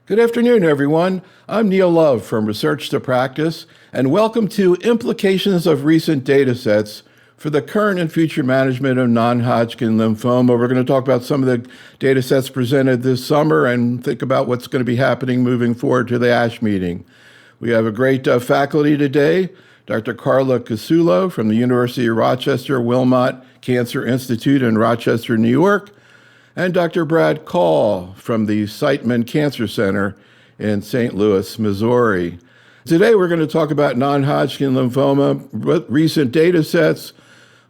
Good afternoon, everyone. I'm Neil Love from Research to Practice, and welcome to Implications of Recent Datasets for the Current and Future Management of Non-Hodgkin Lymphoma. We're going to talk about some of the datasets presented this summer and think about what's going to be happening moving forward to the ASH meeting. We have a great faculty today, Dr. Carla Casulo from the University of Rochester Wilmot Cancer Institute in Rochester, New York, and Dr. Brad Kahl from the Siteman Cancer Center in St. Louis, Missouri. Today we're going to talk about non-Hodgkin lymphoma, recent data sets,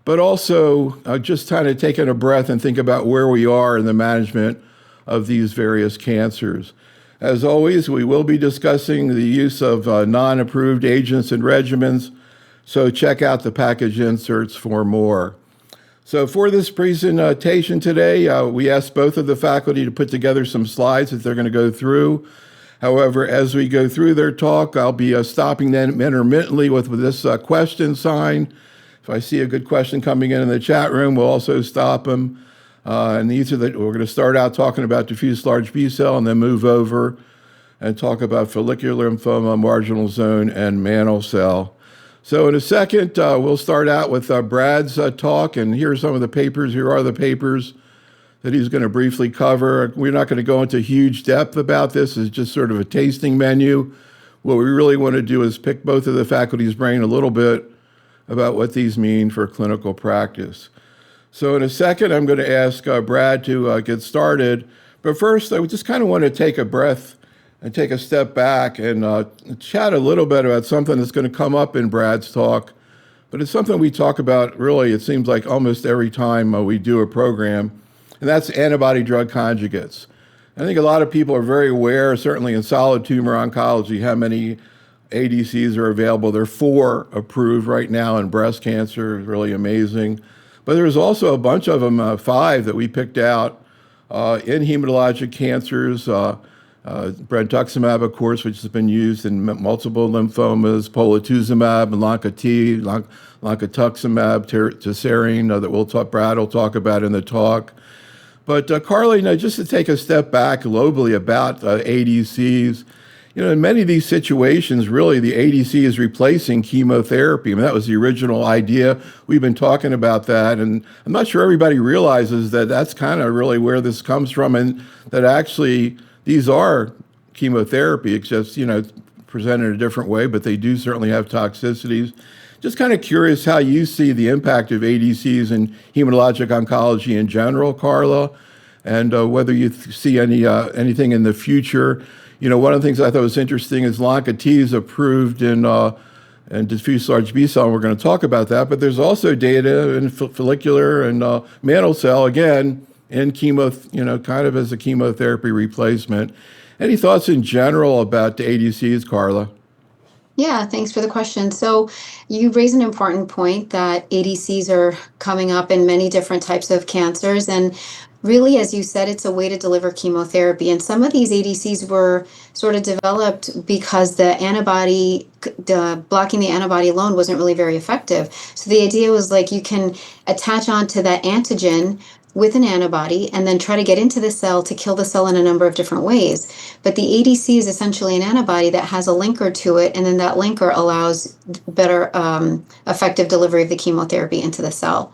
but also just kind of taking a breath and think about where we are in the management of these various cancers. As always, we will be discussing the use of non-approved agents and regimens, so check out the package inserts for more. So for this presentation today, we asked both of the faculty to put together some slides that they're going to go through. However, as we go through their talk, I'll be stopping them intermittently with this question sign. If I see a good question coming in the chat room, we'll also stop them. And these are we're going to start out talking about diffuse large B-cell and then move over and talk about follicular lymphoma, marginal zone, and mantle cell. So in a second, we'll start out with Brad's talk, and here are some of the papers. Here are the papers that he's going to briefly cover. We're not going to go into huge depth about this. It's just sort of a tasting menu. What we really want to do is pick both of the faculty's brain a little bit about what these mean for clinical practice. So in a second, I'm going to ask Brad to get started. But first, I just kind of want to take a breath and take a step back and chat a little bit about something that's going to come up in Brad's talk. But it's something we talk about, really, it seems like almost every time we do a program, and that's antibody-drug conjugates. I think a lot of people are very aware, certainly in solid tumor oncology, how many ADCs are available. There are 4 approved right now in breast cancer, really amazing. But there's also a bunch of them, 5 that we picked out in hematologic cancers, brentuximab, of course, which has been used in multiple lymphomas, polatuzumab, Lonca-T, loncastuximab, tesirine, that Brad will talk about in the talk. But Carla, just to take a step back globally about ADCs, in many of these situations, really, the ADC is replacing chemotherapy. I mean, that was the original idea. We've been talking about that, and I'm not sure everybody realizes that that's kind of really where this comes from, and that actually these are chemotherapy, it's just, presented in a different way, but they do certainly have toxicities. Just kind of curious how you see the impact of ADCs in hematologic oncology in general, Carla, and whether you see anything in the future. One of the things I thought was interesting is Lonca-T is approved in diffuse large B-cell, and we're going to talk about that, but there's also data in follicular and mantle cell, again, in chemo, kind of as a chemotherapy replacement. Any thoughts in general about the ADCs, Carla? Yeah, thanks for the question. So you raise an important point that ADCs are coming up in many different types of cancers. And really, as you said, it's a way to deliver chemotherapy. And some of these ADCs were sort of developed because blocking the antibody alone wasn't really very effective. So the idea was like you can attach onto that antigen with an antibody and then try to get into the cell to kill the cell in a number of different ways. But the ADC is essentially an antibody that has a linker to it, and then that linker allows better effective delivery of the chemotherapy into the cell.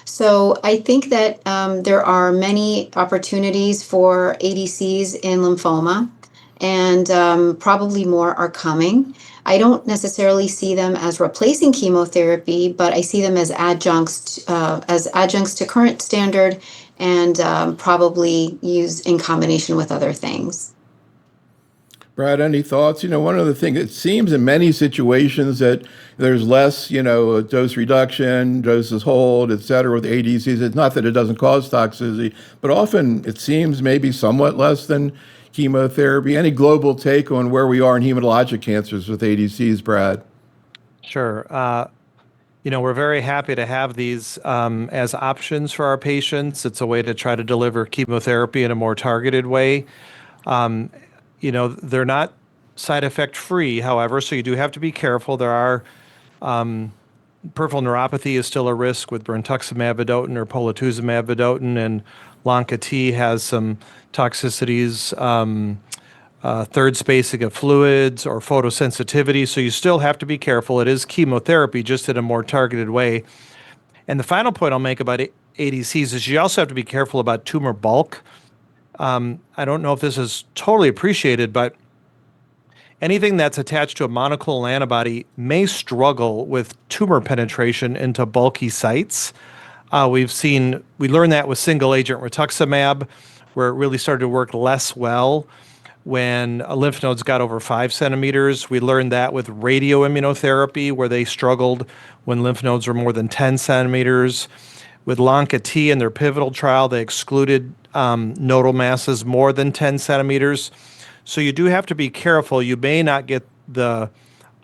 So I think that there are many opportunities for ADCs in lymphoma, and probably more are coming. I don't necessarily see them as replacing chemotherapy, but I see them as adjuncts to current standard, and probably used in combination with other things. Brad, any thoughts? One of the things, it seems in many situations that there's less, dose reduction, doses hold, et cetera, with ADCs. It's not that it doesn't cause toxicity, but often it seems maybe somewhat less than chemotherapy. Any global take on where we are in hematologic cancers with ADCs, Brad? Sure. We're very happy to have these as options for our patients. It's a way to try to deliver chemotherapy in a more targeted way. They're not side effect free, however, so you do have to be careful. There are peripheral neuropathy is still a risk with brentuximab vedotin or polatuzumab vedotin, and Lonca-T has some toxicities third spacing of fluids or photosensitivity. So you still have to be careful. It is chemotherapy, just in a more targeted way. And the final point I'll make about ADCs is you also have to be careful about tumor bulk. I don't know if this is totally appreciated, but anything that's attached to a monoclonal antibody may struggle with tumor penetration into bulky sites. We learned that with single agent rituximab, where it really started to work less well when lymph nodes got over 5 centimeters. We learned that with radioimmunotherapy, where they struggled when lymph nodes were more than 10 centimeters. With Lonca-T in their pivotal trial, they excluded nodal masses more than 10 centimeters. So you do have to be careful. You may not get the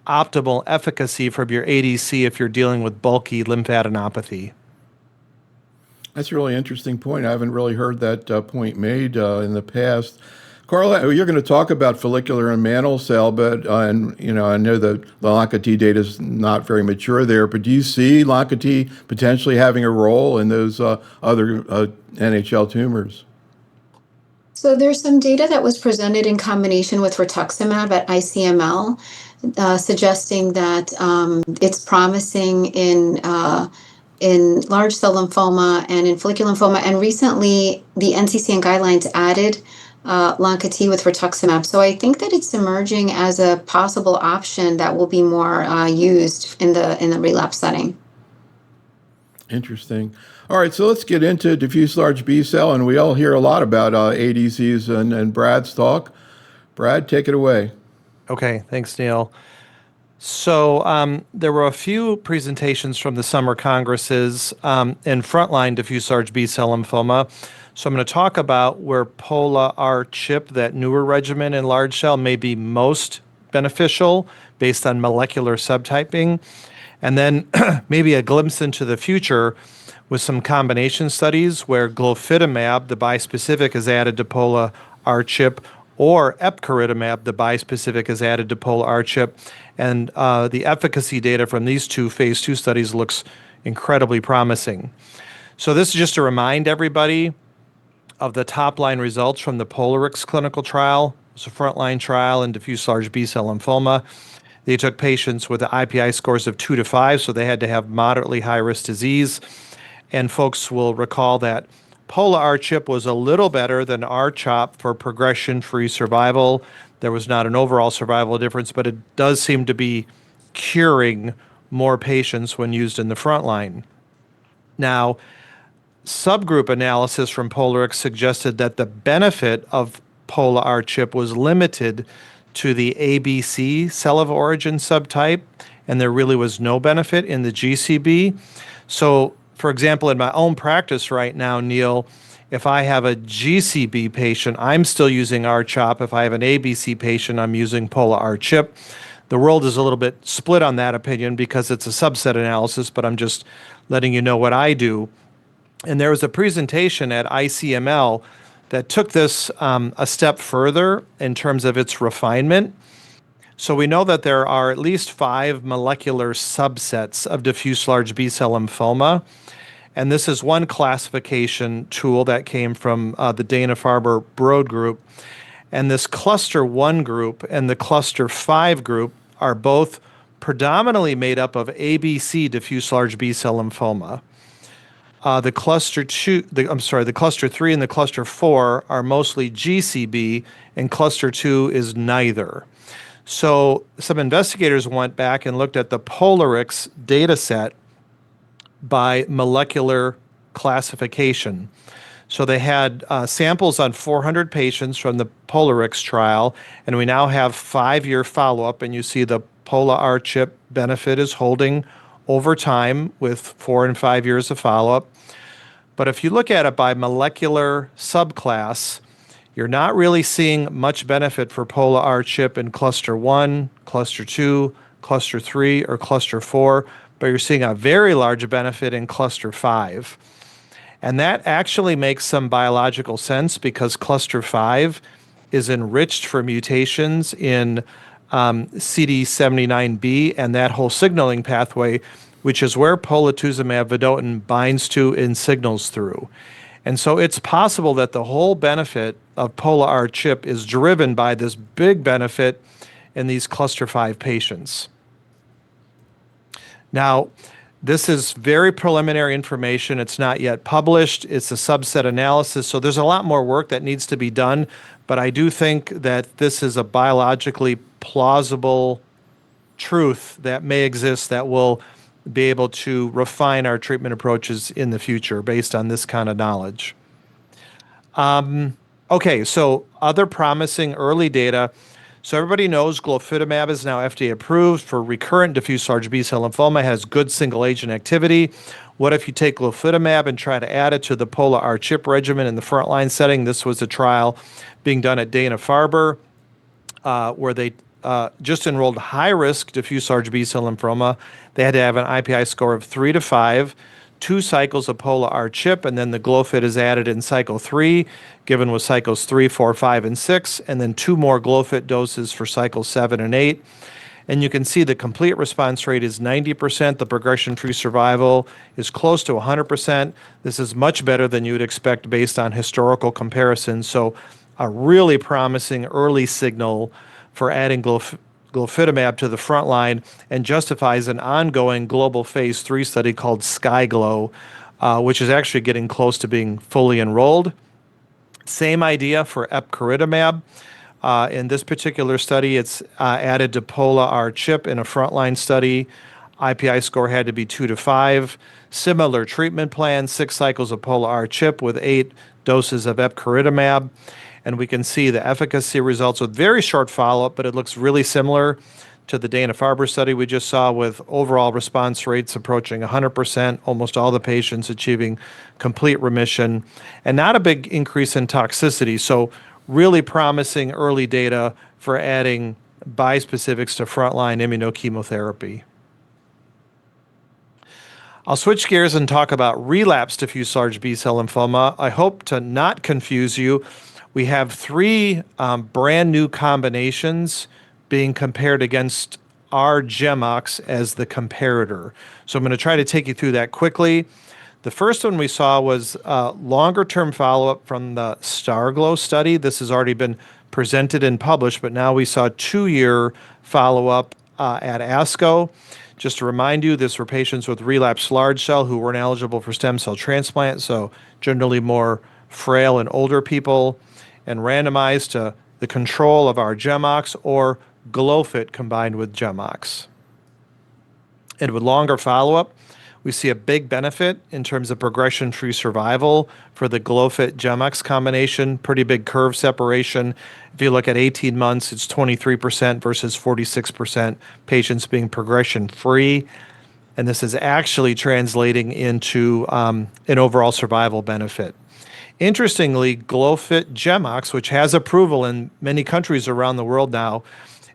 optimal efficacy from your ADC if you're dealing with bulky lymphadenopathy. That's a really interesting point. I haven't really heard that point made in the past. Carla, you're going to talk about follicular and mantle cell, but I know the Lonca-T data is not very mature there. But do you see Lonca-T potentially having a role in those other NHL tumors? So there's some data that was presented in combination with rituximab at ICML, suggesting that it's promising in large cell lymphoma and in follicular lymphoma. And recently, the NCCN guidelines added Lonca-T with rituximab. So I think that it's emerging as a possible option that will be more used in the relapse setting. Interesting. All right, so let's get into diffuse large B cell, and we all hear a lot about ADCs and Brad's talk. Brad, take it away. Okay, thanks, Neil. So there were a few presentations from the summer congresses in frontline diffuse large B-cell lymphoma. So I'm going to talk about where Pola-R-CHP, that newer regimen in large cell, may be most beneficial based on molecular subtyping. And then maybe a glimpse into the future with some combination studies where glofitamab, the bispecific, is added to Pola-R-CHP, or epcoritamab, the bispecific, is added to Pola-R-CHP. And the efficacy data from these two phase 2 studies looks incredibly promising. So this is just to remind everybody of the top-line results from the Polarix clinical trial. It's a frontline trial in diffuse large B-cell lymphoma. They took patients with IPI scores of 2 to 5, so they had to have moderately high-risk disease. And folks will recall that Pola-R-CHP was a little better than R-CHOP for progression-free survival. There was not an overall survival difference, but it does seem to be curing more patients when used in the front line. Now, subgroup analysis from Polarix suggested that the benefit of Pola-R-CHP was limited to the ABC cell of origin subtype, and there really was no benefit in the GCB. So, for example, in my own practice right now, Neil, if I have a GCB patient, I'm still using R-CHOP. If I have an ABC patient, I'm using Pola-R-CHP. The world is a little bit split on that opinion because it's a subset analysis, but I'm just letting you know what I do. And there was a presentation at ICML that took this a step further in terms of its refinement. So we know that there are at least 5 molecular subsets of diffuse large B-cell lymphoma. And this is one classification tool that came from the Dana-Farber Broad group. And this cluster 1 group and the cluster 5 group are both predominantly made up of ABC diffuse large B-cell lymphoma. The cluster 3 and the cluster 4 are mostly GCB, and cluster 2 is neither. So some investigators went back and looked at the Polarix data set by molecular classification. So they had samples on 400 patients from the Polarix trial, and we now have 5-year follow-up, and you see the Pola-R-CHP benefit is holding over time with 4 and 5 years of follow-up. But if you look at it by molecular subclass, you're not really seeing much benefit for Pola-R-CHP in cluster 1, cluster 2, cluster 3, or cluster 4, but you're seeing a very large benefit in cluster 5. And that actually makes some biological sense because cluster 5 is enriched for mutations in CD79B and that whole signaling pathway, which is where polatuzumab vedotin binds to and signals through. And so it's possible that the whole benefit of Pola-R-CHP is driven by this big benefit in these cluster 5 patients. Now, this is very preliminary information. It's not yet published. It's a subset analysis. So there's a lot more work that needs to be done. But I do think that this is a biologically plausible truth that may exist that will be able to refine our treatment approaches in the future based on this kind of knowledge. Okay, so other promising early data. So everybody knows glofitamab is now FDA approved for recurrent diffuse large B-cell lymphoma, has good single-agent activity. What if you take glofitamab and try to add it to the Pola-R-CHP regimen in the frontline setting? This was a trial being done at Dana-Farber where they just enrolled high-risk diffuse large B-cell lymphoma. They had to have an IPI score of 3 to 5, 2 cycles of Pola-R-CHP, and then the Glofit is added in cycle 3, given with cycles 3, 4, 5, and 6, and then 2 more Glofit doses for cycles 7 and 8. And you can see the complete response rate is 90%. The progression-free survival is close to 100%. This is much better than you would expect based on historical comparisons. So a really promising early signal for adding glofitamab to the front line and justifies an ongoing global phase 3 study called SkyGlow, which is actually getting close to being fully enrolled. Same idea for epcoritamab. In this particular study, it's added to Pola-R-CHP in a frontline study. IPI score had to be 2 to 5. Similar treatment plan, 6 cycles of Pola-R-CHP with 8 doses of epcoritamab. And we can see the efficacy results with very short follow-up, but it looks really similar to the Dana-Farber study we just saw, with overall response rates approaching 100%, almost all the patients achieving complete remission, and not a big increase in toxicity. So really promising early data for adding bispecifics to frontline immunochemotherapy. I'll switch gears and talk about relapsed diffuse large B-cell lymphoma. I hope to not confuse you. We have 3 brand new combinations being compared against R-GemOx as the comparator. So I'm going to try to take you through that quickly. The first one we saw was longer-term follow-up from the StarGlow study. This has already been presented and published, but now we saw 2-year follow-up at ASCO. Just to remind you, this were patients with relapsed large cell who weren't eligible for stem cell transplant, so generally more frail and older people, and randomized to the control of our GemOx or Glofit combined with GemOx. And with longer follow-up, we see a big benefit in terms of progression-free survival for the Glofit GemOx combination, pretty big curve separation. If you look at 18 months, it's 23% versus 46% patients being progression-free. And this is actually translating into an overall survival benefit. Interestingly, Glofit GemOx, which has approval in many countries around the world now,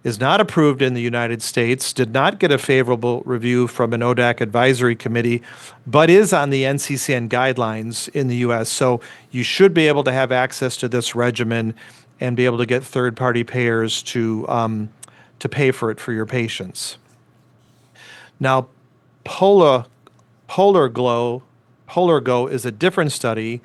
is not approved in the United States, did not get a favorable review from an ODAC advisory committee, but is on the NCCN guidelines in the US. So you should be able to have access to this regimen and be able to get third-party payers to pay for it for your patients. Now, PolarGo is a different study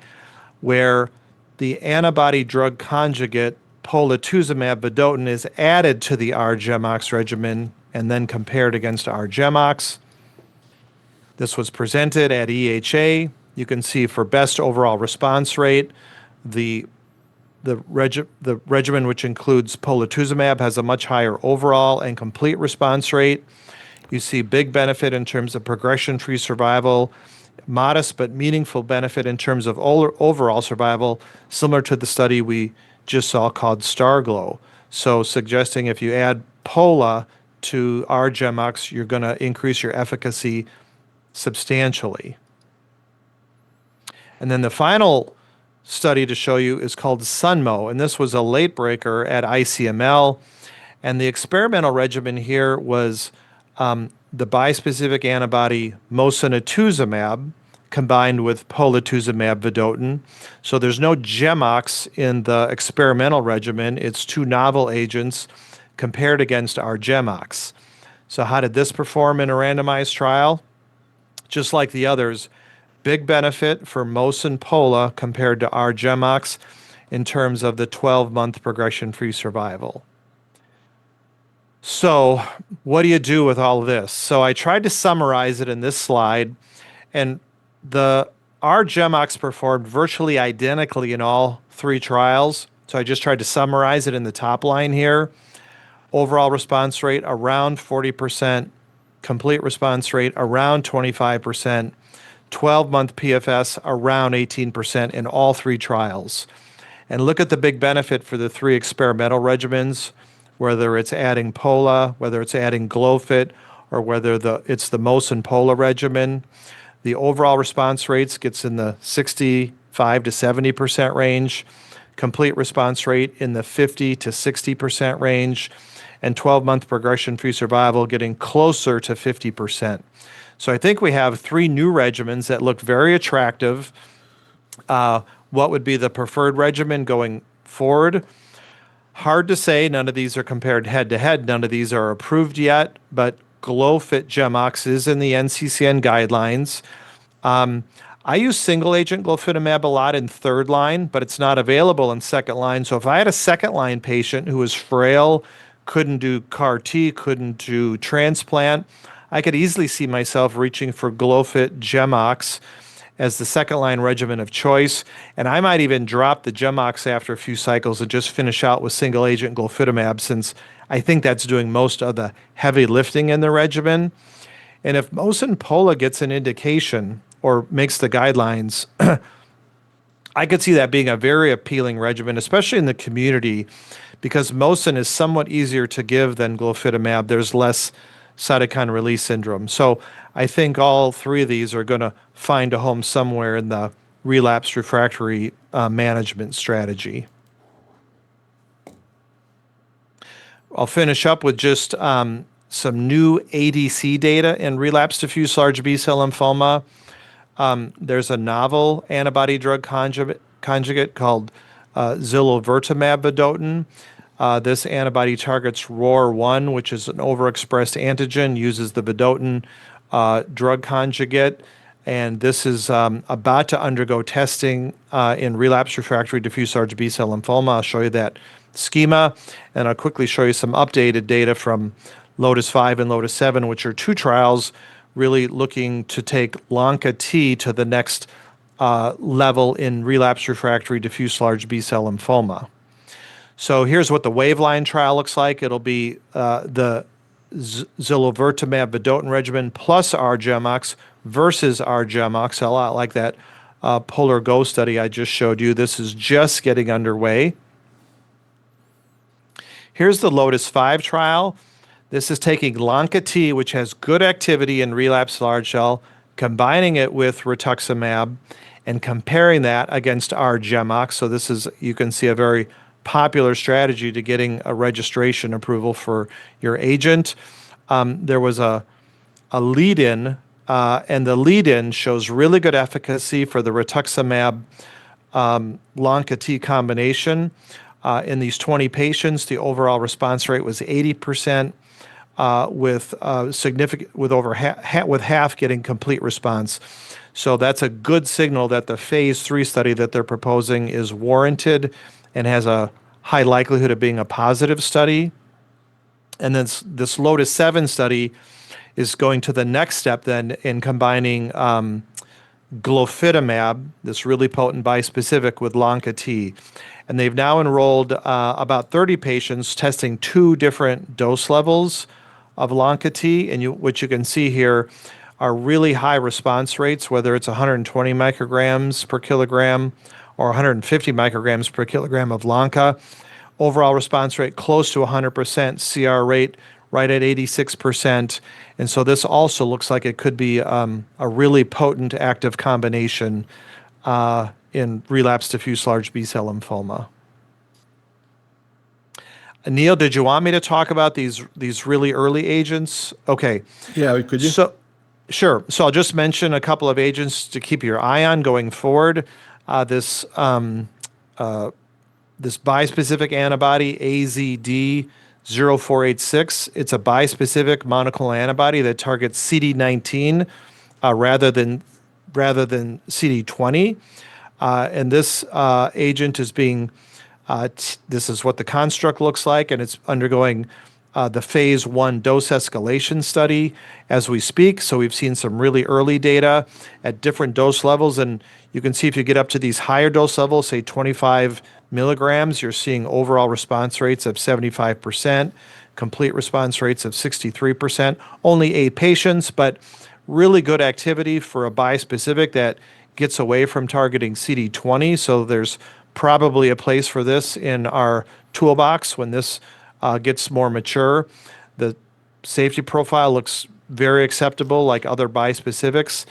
where the antibody drug conjugate polatuzumab vedotin is added to the R-GemOx regimen and then compared against R-GemOx. This was presented at EHA. You can see for best overall response rate, the regimen, which includes polatuzumab, has a much higher overall and complete response rate. You see big benefit in terms of progression-free survival, modest but meaningful benefit in terms of overall survival, similar to the study we just saw called StarGlow. So suggesting if you add Pola to R-GemOx, you're going to increase your efficacy substantially. And then the final study to show you is called SunMo, and this was a late breaker at ICML. And the experimental regimen here was the bispecific antibody mosunetuzumab combined with polatuzumab vedotin. So there's no GemOx in the experimental regimen. It's 2 novel agents compared against our GemOx. So how did this perform in a randomized trial? Just like the others, big benefit for Mos and Pola compared to R-GemOx in terms of the 12-month progression-free survival. So what do you do with all of this? So I tried to summarize it in this slide, and the R-GemOx performed virtually identically in all 3 trials. So I just tried to summarize it in the top line here. Overall response rate around 40%, complete response rate around 25%, 12-month PFS around 18% in all 3 trials. And look at the big benefit for the 3 experimental regimens, whether it's adding Pola, whether it's adding Glofit, or whether it's the Mos and Pola regimen. The overall response rates gets in the 65 to 70% range, complete response rate in the 50 to 60% range, and 12-month progression-free survival getting closer to 50%. So I think we have 3 new regimens that look very attractive. What would be the preferred regimen going forward? Hard to say. None of these are compared head-to-head. None of these are approved yet, but Glofit GemOx is in the NCCN guidelines. I use single-agent glofitamab a lot in 3rd line, but it's not available in 2nd line. So if I had a 2nd-line patient who was frail, couldn't do CAR T, couldn't do transplant, I could easily see myself reaching for Glofit GemOx as the 2nd-line regimen of choice. And I might even drop the GemOx after a few cycles and just finish out with single-agent glofitamab, since I think that's doing most of the heavy lifting in the regimen. And if Mos and Pola gets an indication or makes the guidelines, I could see that being a very appealing regimen, especially in the community, because Mosun is somewhat easier to give than glofitamab. There's less cytokine release syndrome. So I think all 3 of these are going to find a home somewhere in the relapse refractory management strategy. I'll finish up with just some new ADC data in relapsed diffuse large B-cell lymphoma. There's a novel antibody drug conjugate called zilovertamab vedotin. This antibody targets ROR1, which is an overexpressed antigen, uses the vedotin drug conjugate, and this is about to undergo testing in relapsed refractory diffuse large B-cell lymphoma. I'll show you that schema, and I'll quickly show you some updated data from LOTUS-5 and LOTUS-7, which are 2 trials really looking to take LONCA-T to the next level in relapsed refractory diffuse large B-cell lymphoma. So here's what the Waveline trial looks like. It'll be the zilovertamab vedotin regimen plus R-GemOx versus R-GemOx, a lot like that Polar Go study I just showed you. This is just getting underway. Here's the LOTUS-5 trial. This is taking LONCA-T, which has good activity in relapsed large cell, combining it with rituximab, and comparing that against R-GemOx. So this is, you can see, a very popular strategy to getting a registration approval for your agent. There was a lead-in, and the lead-in shows really good efficacy for the rituximab LONCA-T combination. In these 20 patients, the overall response rate was 80%, with half getting complete response. So that's a good signal that the phase 3 study that they're proposing is warranted and has a high likelihood of being a positive study. And then this LOTUS-7 study is going to the next step then in combining glofitamab, this really potent bispecific, with LONCA-T. And they've now enrolled about 30 patients testing 2 different dose levels of LONCA-T, and what you can see here are really high response rates, whether it's 120 micrograms per kilogram or 150 micrograms per kilogram of LONCA. Overall response rate close to 100%, CR rate right at 86%. And so this also looks like it could be a really potent active combination in relapsed diffuse large B-cell lymphoma. Neil, did you want me to talk about these really early agents? Okay. Yeah, could you? So, sure. So I'll just mention a couple of agents to keep your eye on going forward. This bispecific antibody, AZD0486, it's a bispecific monoclonal antibody that targets CD19 rather than rather than CD20. And this agent is being, this is what the construct looks like, and it's undergoing the phase 1 dose escalation study as we speak. So we've seen some really early data at different dose levels. And you can see if you get up to these higher dose levels, say 25 milligrams, you're seeing overall response rates of 75%, complete response rates of 63%, only 8 patients, but really good activity for a bispecific that gets away from targeting CD20. So there's probably a place for this in our toolbox when this gets more mature. The safety profile looks very acceptable like other bispecifics.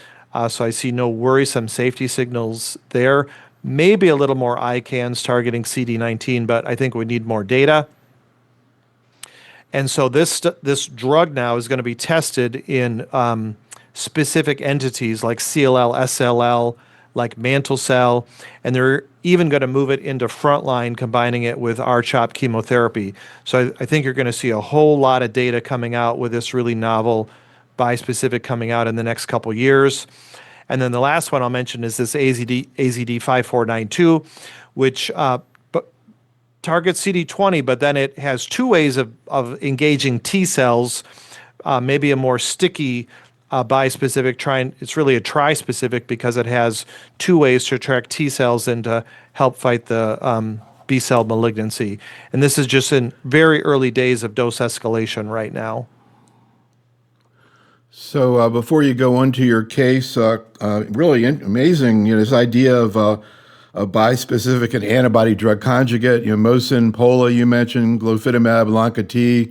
So I see no worrisome safety signals there. Maybe a little more ICANS targeting CD19, but I think we need more data. And so this drug now is going to be tested in specific entities like CLL, SLL, like mantle cell, and they're even going to move it into frontline, combining it with R-CHOP chemotherapy. So I think you're going to see a whole lot of data coming out with this really novel bispecific coming out in the next couple years. And then the last one I'll mention is this AZD5492, which targets CD20, but then it has 2 ways of engaging T cells, maybe a more sticky bispecific. It's really a tri-specific because it has 2 ways to attract T cells and to help fight the B cell malignancy. And this is just in very early days of dose escalation right now. So before you go on to your case, really amazing, this idea of a bispecific and antibody drug conjugate, Mosun, Pola, you mentioned, glofitamab, Lonca-T,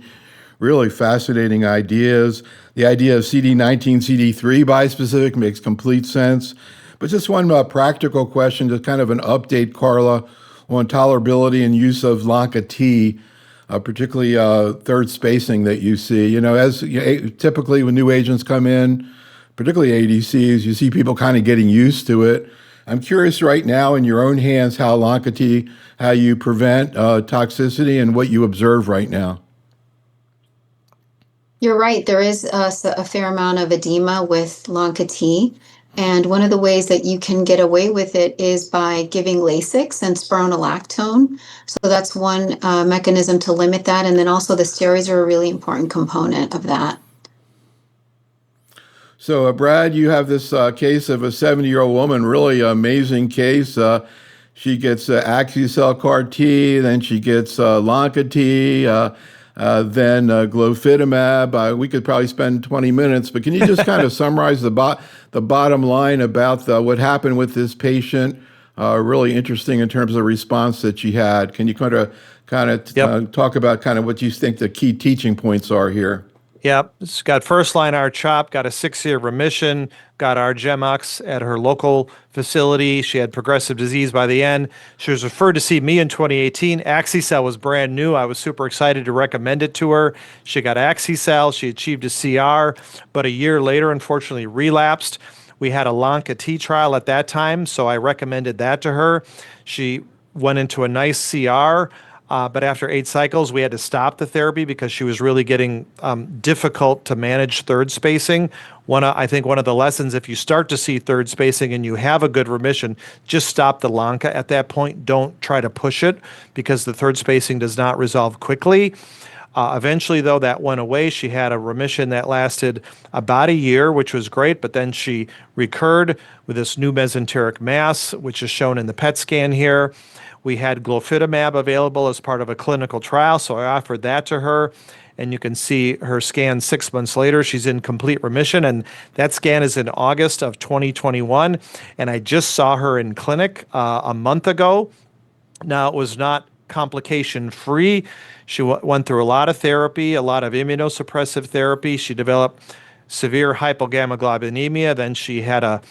really fascinating ideas. The idea of CD19, CD3 bispecific makes complete sense. But just one practical question, just kind of an update, Carla, on tolerability and use of Lonca-T, particularly third spacing that you see. As typically when new agents come in, particularly ADCs, you see people kind of getting used to it. I'm curious right now in your own hands how Lonca-T, how you prevent toxicity and what you observe right now. You're right. There is a fair amount of edema with Lonca-T. And one of the ways that you can get away with it is by giving Lasix and spironolactone. So that's one mechanism to limit that. And then also the steroids are a really important component of that. So, Brad, you have this case of a 70-year-old woman, really amazing case. She gets Axi-cell CAR-T, then she gets Lonca-T, then glofitamab. We could probably spend 20 minutes, but can you just kind of summarize the bottom line about what happened with this patient? Really interesting in terms of the response that she had. Can you talk about kind of what you think the key teaching points are here? Yep. It's got first-line R-CHOP, got a 6-year remission, got R-GemOx at her local facility. She had progressive disease by the end. She was referred to see me in 2018. Axi-cell was brand new. I was super excited to recommend it to her. She got Axi-cell. She achieved a CR, but a year later, unfortunately, relapsed. We had a Lonca-T trial at that time, so I recommended that to her. She went into a nice CR. But after 8 cycles, we had to stop the therapy because she was really getting difficult to manage third spacing. I think one of the lessons, if you start to see third spacing and you have a good remission, just stop the Lonca at that point. Don't try to push it because the third spacing does not resolve quickly. Eventually, though, that went away. She had a remission that lasted about a year, which was great, but then she recurred with this new mesenteric mass, which is shown in the PET scan here. We had glofitamab available as part of a clinical trial, so I offered that to her. And you can see her scan 6 months later. She's in complete remission, and that scan is in August of 2021. And I just saw her in clinic a month ago. Now, it was not complication-free. She went through a lot of therapy, a lot of immunosuppressive therapy. She developed severe hypogammaglobulinemia. Then she had a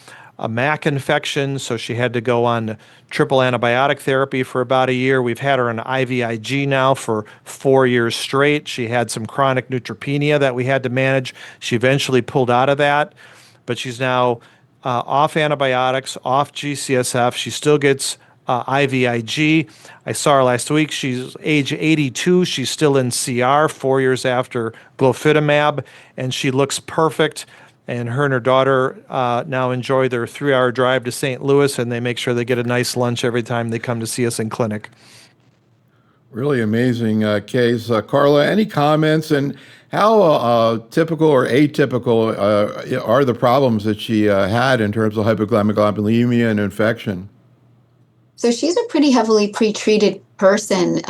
MAC infection, so she had to go on triple antibiotic therapy for about a year. We've had her on IVIG now for 4 years straight. She had some chronic neutropenia that we had to manage. She eventually pulled out of that, but she's now off antibiotics, off GCSF. She still gets IVIG. I saw her last week. She's age 82. She's still in CR 4 years after glofitamab, and she looks perfect. and her daughter now enjoy their 3-hour drive to St. Louis, and they make sure they get a nice lunch every time they come to see us in clinic. Really amazing case. Carla, any comments, and how typical or atypical are the problems that she had in terms of hypogammaglobulinemia and infection? So she's a pretty heavily pretreated person,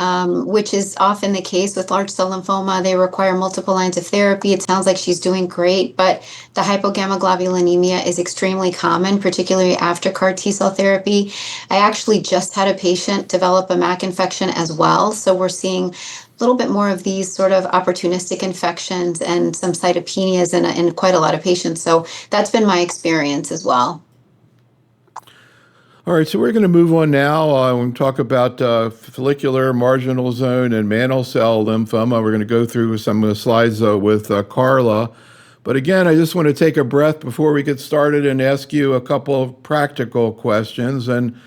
which is often the case with large cell lymphoma. They require multiple lines of therapy. It sounds like she's doing great, but the hypogammaglobulinemia is extremely common, particularly after CAR T cell therapy. I actually just had a patient develop a MAC infection as well. So we're seeing a little bit more of these sort of opportunistic infections and some cytopenias in quite a lot of patients. So that's been my experience as well. All right, so we're going to move on now. We'll talk about follicular, marginal zone, and mantle cell lymphoma. We're going to go through some of the slides with Carla. But again, I just want to take a breath before we get started and ask you a couple of practical questions. And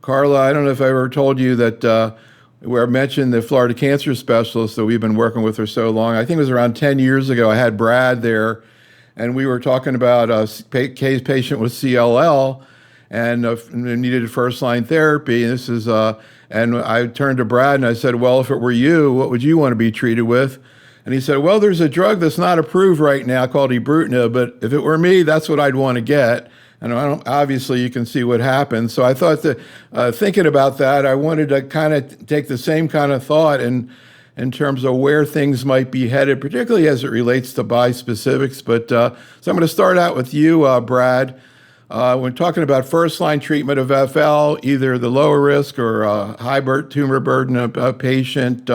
Carla, I don't know if I ever told you that where I mentioned the Florida cancer specialist that we've been working with for so long. I think it was around 10 years ago. I had Brad there, and we were talking about a case patient with CLL and needed first-line therapy. And this is, and I turned to Brad and I said, "Well, if it were you, what would you want to be treated with?" And he said, "Well, there's a drug that's not approved right now called ibrutinib, but if it were me, that's what I'd want to get." And obviously, you can see what happened. So I thought that thinking about that, I wanted to kind of take the same kind of thought in terms of where things might be headed, particularly as it relates to bispecifics. But so I'm going to start out with you, Brad. When talking about first-line treatment of FL, either the lower risk or high tumor burden patient,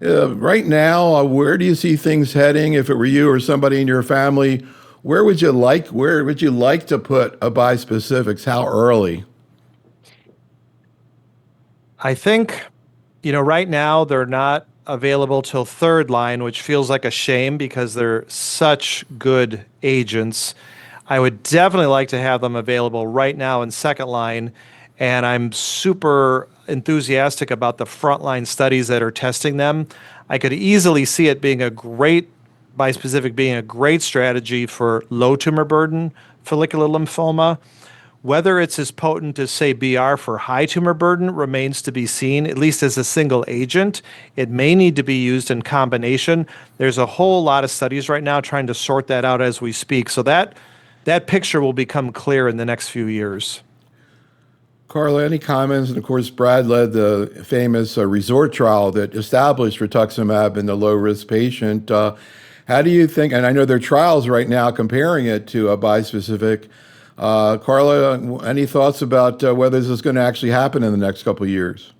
right now, where do you see things heading? If it were you or somebody in your family, where would you like to put a bispecifics? How early? I think, right now they're not available till third line, which feels like a shame because they're such good agents. I would definitely like to have them available right now in second line, and I'm super enthusiastic about the frontline studies that are testing them. I could easily see it being a great bispecific, being a great strategy for low tumor burden follicular lymphoma. Whether it's as potent as, say, BR for high tumor burden remains to be seen, at least as a single agent. It may need to be used in combination. There's a whole lot of studies right now trying to sort that out as we speak. So that picture will become clear in the next few years. Carla, any comments? And of course, Brad led the famous resort trial that established rituximab in the low-risk patient. How do you think, and I know there are trials right now comparing it to a bispecific. Carla, any thoughts about whether this is going to actually happen in the next couple of years?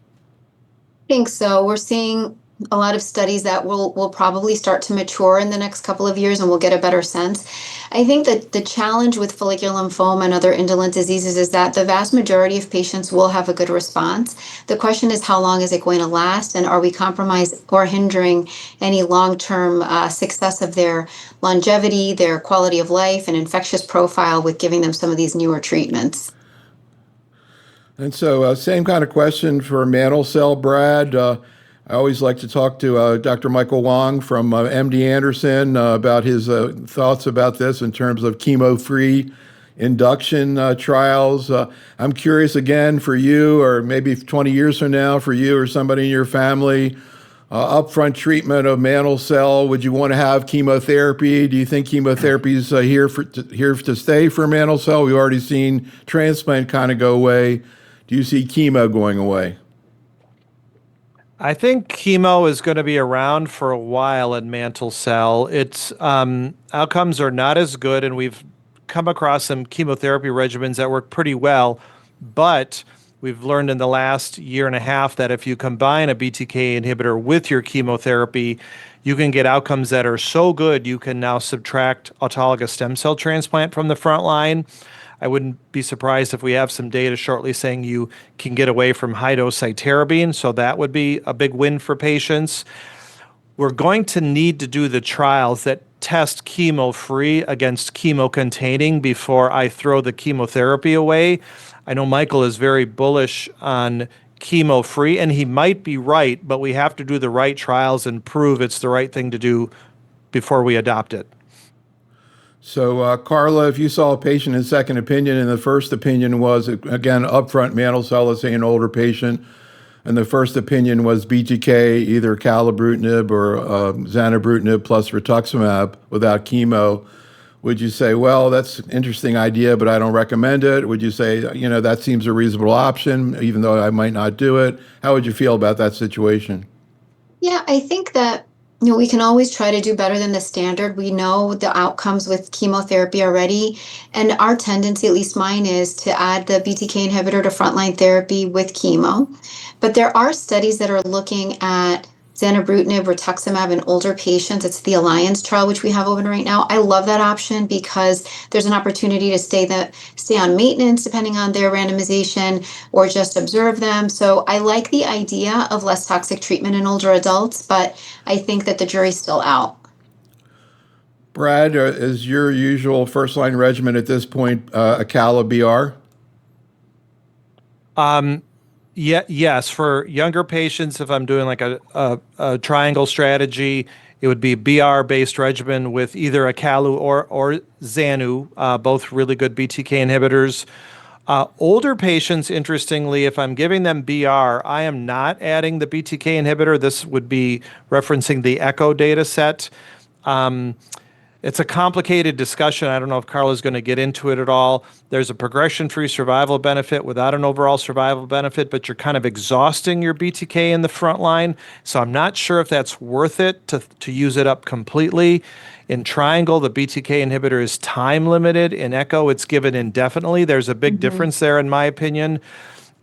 I think so. We're seeing a lot of studies that will probably start to mature in the next couple of years, and we'll get a better sense. I think that the challenge with follicular lymphoma and other indolent diseases is that the vast majority of patients will have a good response. The question is, how long is it going to last, and are we compromised or hindering any long-term success of their longevity, their quality of life, and infectious profile with giving them some of these newer treatments? And so, same kind of question for mantle cell, Brad. I always like to talk to Dr. Michael Wong from MD Anderson about his thoughts about this in terms of chemo-free induction trials. I'm curious again for you, or maybe 20 years from now for you or somebody in your family, upfront treatment of mantle cell. Would you want to have chemotherapy? Do you think chemotherapy is here to stay for mantle cell? We've already seen transplant kind of go away. Do you see chemo going away? I think chemo is going to be around for a while in mantle cell. Its outcomes are not as good, and we've come across some chemotherapy regimens that work pretty well, but we've learned in the last year and a half that if you combine a BTK inhibitor with your chemotherapy, you can get outcomes that are so good you can now subtract autologous stem cell transplant from the front line. I wouldn't be surprised if we have some data shortly saying you can get away from high-dose cytarabine, so that would be a big win for patients. We're going to need to do the trials that test chemo-free against chemo-containing before I throw the chemotherapy away. I know Michael is very bullish on chemo-free, and he might be right, but we have to do the right trials and prove it's the right thing to do before we adopt it. So, Carla, if you saw a patient in second opinion, and the first opinion was, again, upfront mantle cell, let's say an older patient, and the first opinion was BTK, either acalabrutinib or zanubrutinib plus rituximab without chemo, would you say, well, that's an interesting idea, but I don't recommend it? Would you say, that seems a reasonable option, even though I might not do it? How would you feel about that situation? Yeah, I think that we can always try to do better than the standard. We know the outcomes with chemotherapy already, and our tendency, at least mine, is to add the BTK inhibitor to frontline therapy with chemo. But there are studies that are looking at zanubrutinib, rituximab in older patients. It's the Alliance trial, which we have open right now. I love that option because there's an opportunity to stay on maintenance depending on their randomization or just observe them. So I like the idea of less toxic treatment in older adults, but I think that the jury's still out. Brad, is your usual first line regimen at this point Acala BR? Yeah, yes. For younger patients, if I'm doing like a triangle strategy, it would be BR-based regimen with either a Kalu or Xanu, both really good BTK inhibitors. Older patients, interestingly, if I'm giving them BR, I am not adding the BTK inhibitor. This would be referencing the ECHO data set. It's a complicated discussion. I don't know if Carla is going to get into it at all. There's a progression-free survival benefit without an overall survival benefit, but you're kind of exhausting your BTK in the front line. So I'm not sure if that's worth it to use it up completely. In Triangle, the BTK inhibitor is time limited. In ECHO, it's given indefinitely. There's a big difference there, in my opinion.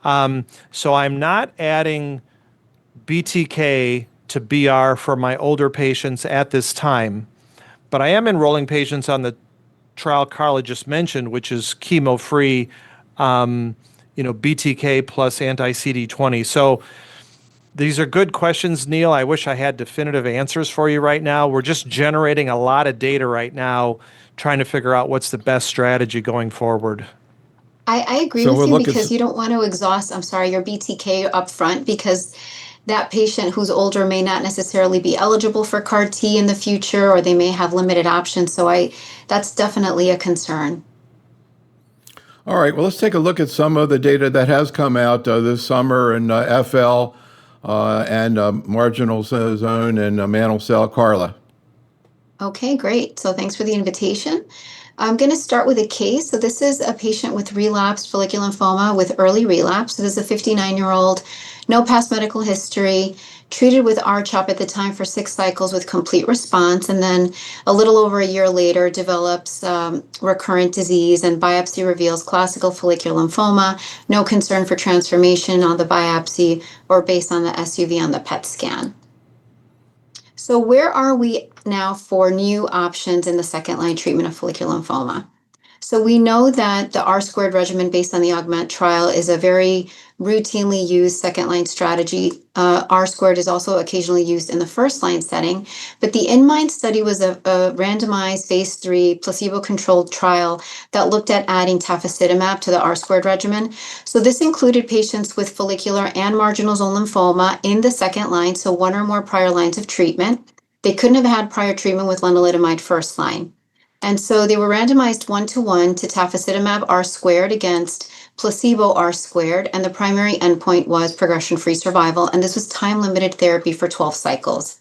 So I'm not adding BTK to BR for my older patients at this time. But I am enrolling patients on the trial Carla just mentioned, which is chemo-free, BTK plus anti-CD20. So these are good questions, Neil. I wish I had definitive answers for you right now. We're just generating a lot of data right now, trying to figure out what's the best strategy going forward. I agree So with we'll you look at because you don't want to exhaust, your BTK up front because that patient who's older may not necessarily be eligible for CAR T in the future, or they may have limited options. So that's definitely a concern. All right, well, let's take a look at some of the data that has come out this summer in FL and marginal zone and mantle cell. Carla. Okay, great. So thanks for the invitation. I'm going to start with a case. So this is a patient with relapsed follicular lymphoma with early relapse. So this is a 59-year-old, no past medical history, treated with R-CHOP at the time for 6 cycles with complete response, and then a little over a year later develops recurrent disease, and biopsy reveals classical follicular lymphoma, no concern for transformation on the biopsy or based on the SUV on the PET scan. So where are we now for new options in the second line treatment of follicular lymphoma? So we know that the R-squared regimen based on the AUGMENT trial is a very routinely used second line strategy. R-squared is also occasionally used in the first line setting, but the InMind study was a randomized phase 3 placebo-controlled trial that looked at adding tafasitamab to the R-squared regimen. So this included patients with follicular and marginal zone lymphoma in the second line, so 1 or more prior lines of treatment. They couldn't have had prior treatment with lenalidomide first line. And so they were randomized 1-to-1 to tafasitamab R-squared against placebo R-squared, and the primary endpoint was progression-free survival, and this was time-limited therapy for 12 cycles.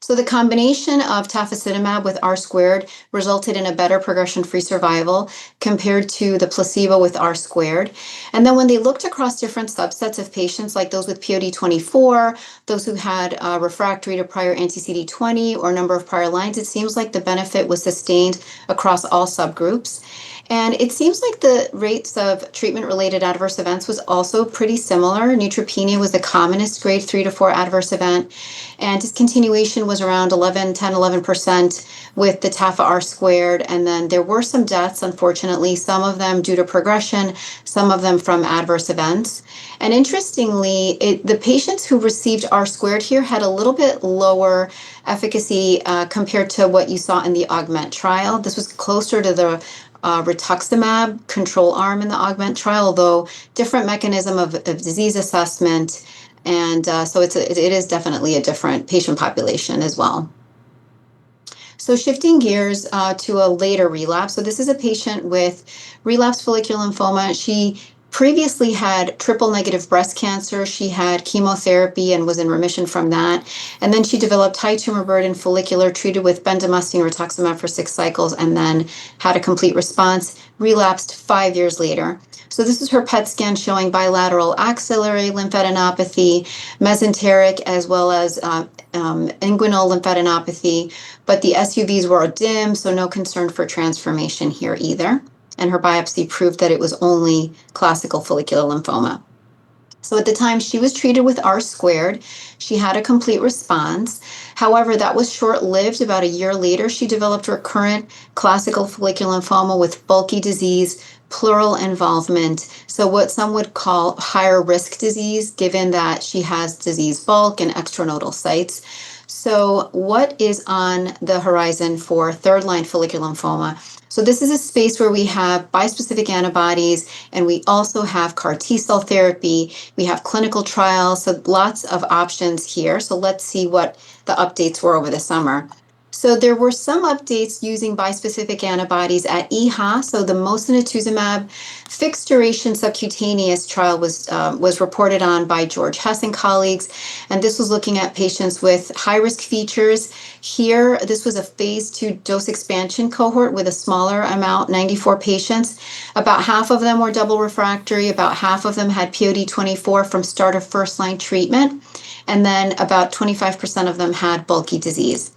So the combination of tafasitamab with R-squared resulted in a better progression-free survival compared to the placebo with R-squared. And then when they looked across different subsets of patients, like those with POD24, those who had refractory to prior anti-CD20 or number of prior lines, it seems like the benefit was sustained across all subgroups. And it seems like the rates of treatment-related adverse events was also pretty similar. Neutropenia was the commonest grade 3 to 4 adverse event, and discontinuation was around 11% with the TAFA R-squared. And then there were some deaths, unfortunately, some of them due to progression, some of them from adverse events. And interestingly, the patients who received R-squared here had a little bit lower efficacy compared to what you saw in the AUGMENT trial. This was closer to the rituximab control arm in the AUGMENT trial, although different mechanism of disease assessment. And so it is definitely a different patient population as well. So shifting gears to a later relapse. So this is a patient with relapsed follicular lymphoma. She previously had triple negative breast cancer. She had chemotherapy and was in remission from that. And then she developed high tumor burden follicular, treated with bendamustine rituximab for 6 cycles, and then had a complete response, relapsed 5 years later. So this is her PET scan showing bilateral axillary lymphadenopathy, mesenteric, as well as inguinal lymphadenopathy, but the SUVs were dim, so no concern for transformation here either. And her biopsy proved that it was only classical follicular lymphoma. So at the time she was treated with R squared, she had a complete response. However, that was short-lived. About a year later, she developed recurrent classical follicular lymphoma with bulky disease, pleural involvement. So what some would call higher risk disease, given that she has disease bulk and extranodal sites. So what is on the horizon for third-line follicular lymphoma? So this is a space where we have bispecific antibodies, and we also have CAR T-cell therapy. We have clinical trials, so lots of options here. So let's see what the updates were over the summer. So there were some updates using bispecific antibodies at EHA. So the mosunetuzumab fixed duration subcutaneous trial was reported on by George Hess and colleagues, and this was looking at patients with high-risk features. Here, this was a phase 2 dose expansion cohort with a smaller amount, 94 patients. About half of them were double refractory, about half of them had POD24 from start of first-line treatment, and then about 25% of them had bulky disease.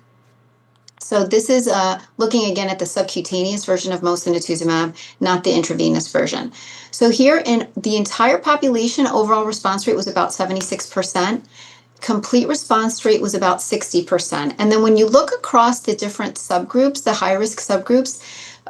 So this is looking again at the subcutaneous version of mosunetuzumab, not the intravenous version. So here in the entire population, overall response rate was about 76%. Complete response rate was about 60%. And then when you look across the different subgroups, the high-risk subgroups,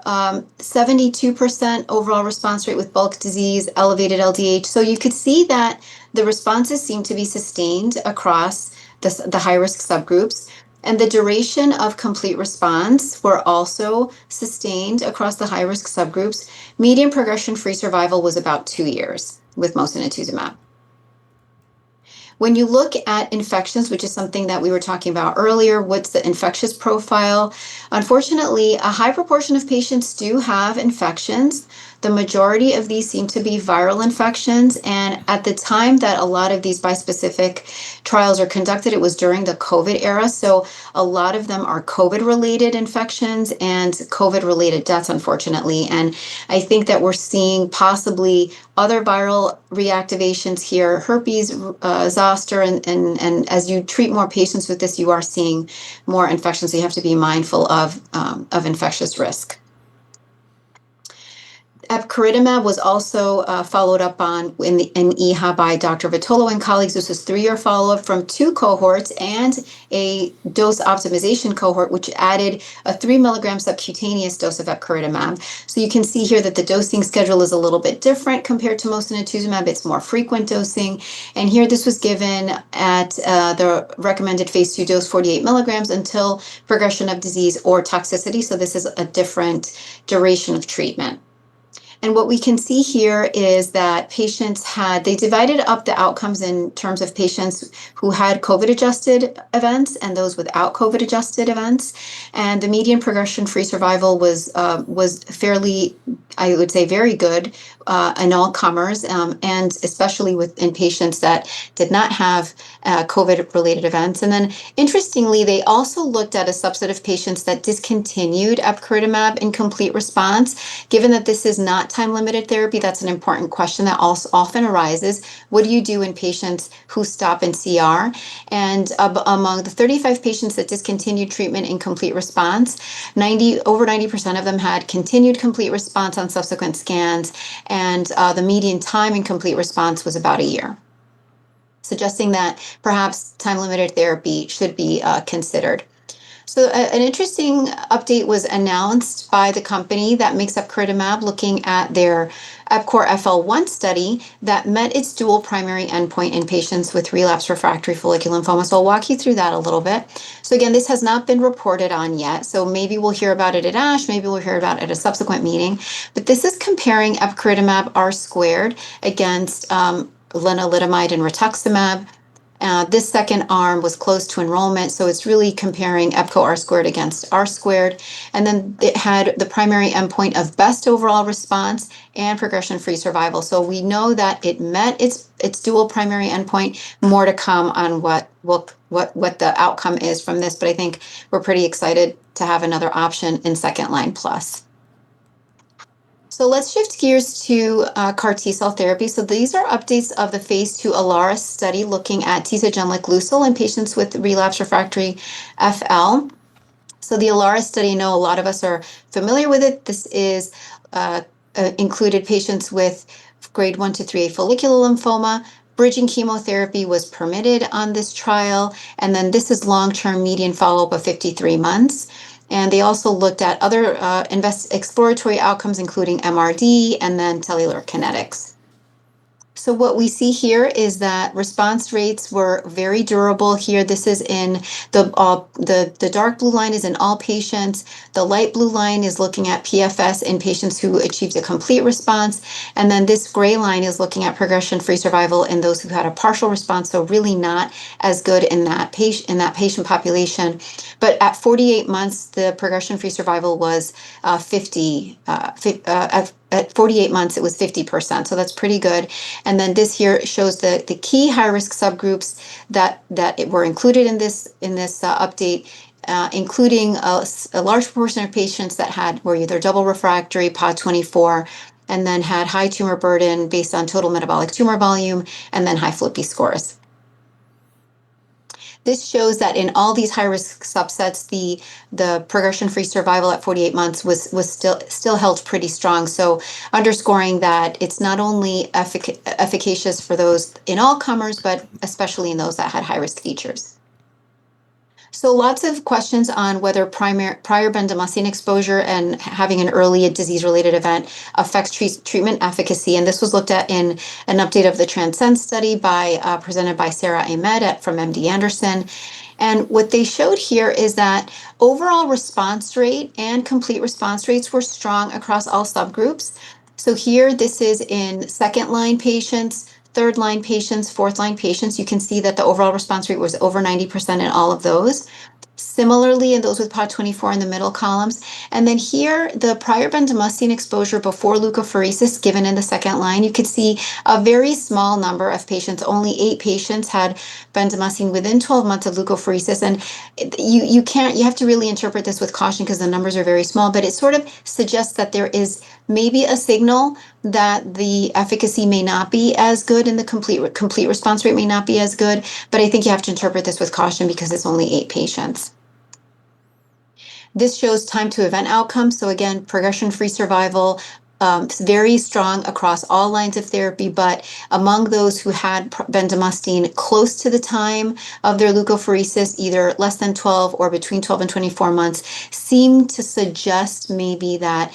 72% overall response rate with bulk disease, elevated LDH. So you could see that the responses seem to be sustained across the high-risk subgroups. And the duration of complete response were also sustained across the high-risk subgroups. Median progression-free survival was about 2 years with mosunetuzumab. When you look at infections, which is something that we were talking about earlier, what's the infectious profile? Unfortunately, a high proportion of patients do have infections. The majority of these seem to be viral infections. And at the time that a lot of these bispecific trials are conducted, it was during the COVID era. So a lot of them are COVID-related infections and COVID-related deaths, unfortunately. And I think that we're seeing possibly other viral reactivations here, herpes, zoster, and as you treat more patients with this, you are seeing more infections. So you have to be mindful of infectious risk. Epcoritamab was also followed up on in EHA by Dr. Vitolo and colleagues. This was 3-year follow-up from 2 cohorts and a dose optimization cohort, which added a 3 milligram subcutaneous dose of epcoritamab. So you can see here that the dosing schedule is a little bit different compared to mosunetuzumab. It's more frequent dosing. And here this was given at the recommended phase 2 dose, 48 milligrams, until progression of disease or toxicity. So this is a different duration of treatment. And what we can see here is that they divided up the outcomes in terms of patients who had COVID-adjusted events and those without COVID-adjusted events. And the median progression-free survival was fairly, I would say, very good in all comers, and especially in patients that did not have COVID-related events. And then, interestingly, they also looked at a subset of patients that discontinued epcoritamab in complete response. Given that this is not time-limited therapy, that's an important question that also often arises. What do you do in patients who stop in CR? And among the 35 patients that discontinued treatment in complete response, over 90% of them had continued complete response on subsequent scans, and the median time in complete response was about a year, suggesting that perhaps time-limited therapy should be considered. So an interesting update was announced by the company that makes epcoritamab, looking at their EPCOR FL1 study that met its dual primary endpoint in patients with relapsed refractory follicular lymphoma. So I'll walk you through that a little bit. So again, this has not been reported on yet. So maybe we'll hear about it at ASH, maybe we'll hear about it at a subsequent meeting. But this is comparing epcoritamab R squared against lenalidomide and rituximab. This second arm was close to enrollment, so it's really comparing EPCO R squared against R squared. And then it had the primary endpoint of best overall response and progression-free survival. So we know that it met its dual primary endpoint. More to come on what the outcome is from this, but I think we're pretty excited to have another option in second line plus. So let's shift gears to CAR T-cell therapy. So these are updates of the phase 2 ALARA study looking at T-Genlecleucel in patients with relapse refractory FL. So the ALARA study, I know a lot of us are familiar with it. This is included patients with grade 1 to 3A follicular lymphoma. Bridging chemotherapy was permitted on this trial. And then this is long-term median follow-up of 53 months. And they also looked at other exploratory outcomes, including MRD and then cellular kinetics. So what we see here is that response rates were very durable here. This is in the dark blue line is in all patients. The light blue line is looking at PFS in patients who achieved a complete response. And then this gray line is looking at progression-free survival in those who had a partial response. So really not as good in that patient population. But at 48 months, the progression-free survival was 50. At 48 months, it was 50%. So that's pretty good. And then this here shows the key high-risk subgroups that were included in this update, including a large proportion of patients that were either double refractory, POD24, and then had high tumor burden based on total metabolic tumor volume, and then high FLIPI scores. This shows that in all these high-risk subsets, the progression-free survival at 48 months was still held pretty strong. So underscoring that it's not only efficacious for those in all comers, but especially in those that had high-risk features. So lots of questions on whether prior bendamustine exposure and having an early disease-related event affects treatment efficacy. And this was looked at in an update of the Transcend study presented by Sarah Ahmed from MD Anderson. And what they showed here is that overall response rate and complete response rates were strong across all subgroups. So here, this is in second-line patients, third-line patients, fourth-line patients. You can see that the overall response rate was over 90% in all of those. Similarly, in those with POD24 in the middle columns. And then here, the prior bendamustine exposure before leukapheresis given in the second line, you could see a very small number of patients. Only 8 patients had bendamustine within 12 months of leukapheresis. And you have to really interpret this with caution because the numbers are very small, but it sort of suggests that there is maybe a signal that the efficacy may not be as good and the complete response rate may not be as good. But I think you have to interpret this with caution because it's only 8 patients. This shows time to event outcomes. So again, progression-free survival, very strong across all lines of therapy, but among those who had bendamustine close to the time of their leukapheresis, either less than 12 or between 12 and 24 months, seemed to suggest maybe that